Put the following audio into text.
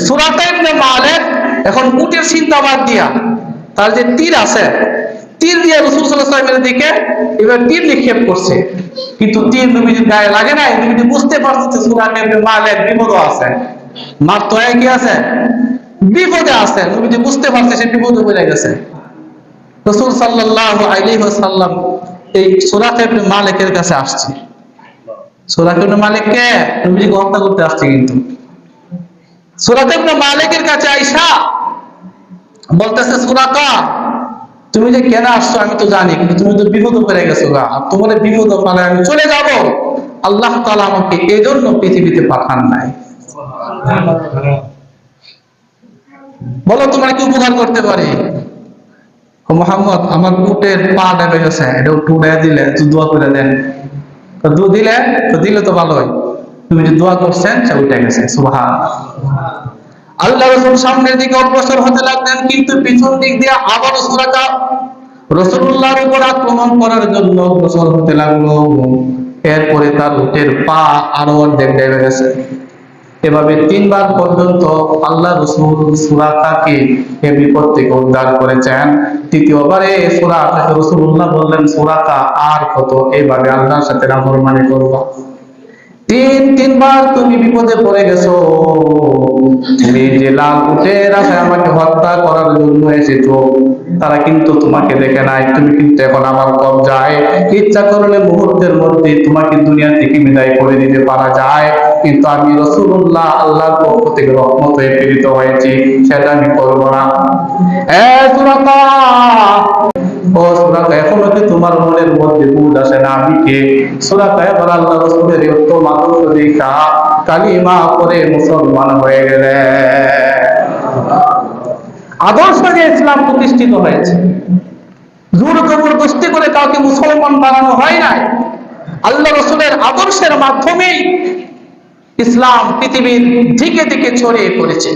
সূরাটা ইবনে মালিক এখন উটের চিন্তা বাদ দিয়া তার যে তীর আছে, তীর দিয়ে রাসূল সাল্লাল্লাহু আলাইহি ওয়াসাল্লামের দিকে এবার তীর নিক্ষেপ করছে, কিন্তু তীর নবীজির গায়ে লাগে নাই। নবীজি বুঝতে পারছে যে সূরাটা ইবনে মালিক বিপদ আছে, মারতে হয় কি আছে, বিপদে আছে। নবীজি বুঝতে পারছে সে বিপদে পড়ে গেছে। রাসূল সাল্লাল্লাহু আলাইহি ওয়াসাল্লাম এই সূরাটা ইবনে মালিকের কাছে আসছে। সূরাটা ইবনে মালিককে নবীজিকে হত্যা করতে আসছে, কিন্তু সূরাটা ইবনে মালিকের কাছে আইসা বলতেছে, সূরাটা তুমি যে কেন আসছো আমি তো জানি, কিন্তু তুমি তো বিপদে পড়ে গেছো গা, আর তোমার বিপদ পালে আমি চলে যাব, আল্লাহ তাআলা আমাকে এজন্য পৃথিবীতে পাঠান নাই। বলো তোমার কি উপকার করতে পারি? ও মুহাম্মদ, আমার উটের পা ডেবে গেছে, এটা একটু উড়াইয়া দিলে দোয়া করে দেন। দিলে তো ভালোই, তুমি যে দোয়া করছেন সে উঠে গেছে। সুবহানাল্লাহ। আল্লাহ রাসূল সামনের দিকে অগ্রসর হতে লাগলেন, কিন্তু পিছন দিক দিয়ে আবার সূরাটা রাসূলুল্লাহর উপর আক্রমণ করার জন্য অগ্রসর হতে লাগলো। এরপরে তার উটের পা আরো অর্ধেক ডেবে গেছে। এভাবে 3 বার পর্যন্ত আল্লাহ রাসূল সূরাটাকে এই বিপদ থেকে উদ্ধার করেছেন। তৃতীয়বারে সূরাটাকে রাসূলুল্লাহ বললেন, সূরাটা আর কত এভাবে আল্লাহর সাথে নাফরমানি করবা? 3বার তুমি বিপদে পড়ে গেছো। তুমি যে লাল উটের আশায় আমাকে হত্যা করার জন্য এসেছো, তারা কিন্তু তোমাকে দেখে নাই। তুমি কিন্তু এখন আমার কবজায়, ইচ্ছা করলে মুহূর্তের মধ্যে তোমাকে দুনিয়া থেকে বিদায় করে দিতে পারা যায়, কিন্তু আমি রাসূলুল্লাহ আল্লাহর পক্ষ থেকে রহমত হয়ে প্রেরিত হয়েছি, সেটা আমি করব না। সূরাটা, ও সূরাটা, এখনো কি তোমার মনের মধ্যে বুঝ আসে না আমি কে? সূরাটা এবার আল্লাহ রাসূলের উত্তম আদর্শ দেখা কালিমা পড়ে মুসলমান হয়ে গেলেন। আদর্শ যে ইসলাম প্রতিষ্ঠিত হয়েছে, জোর জবরদস্তি করে কাউকে মুসলমান বানানো হয় নাই। আল্লাহ রাসূলের আদর্শের মাধ্যমেই ইসলাম পৃথিবীর দিকে দিকে ছড়িয়ে পড়েছে।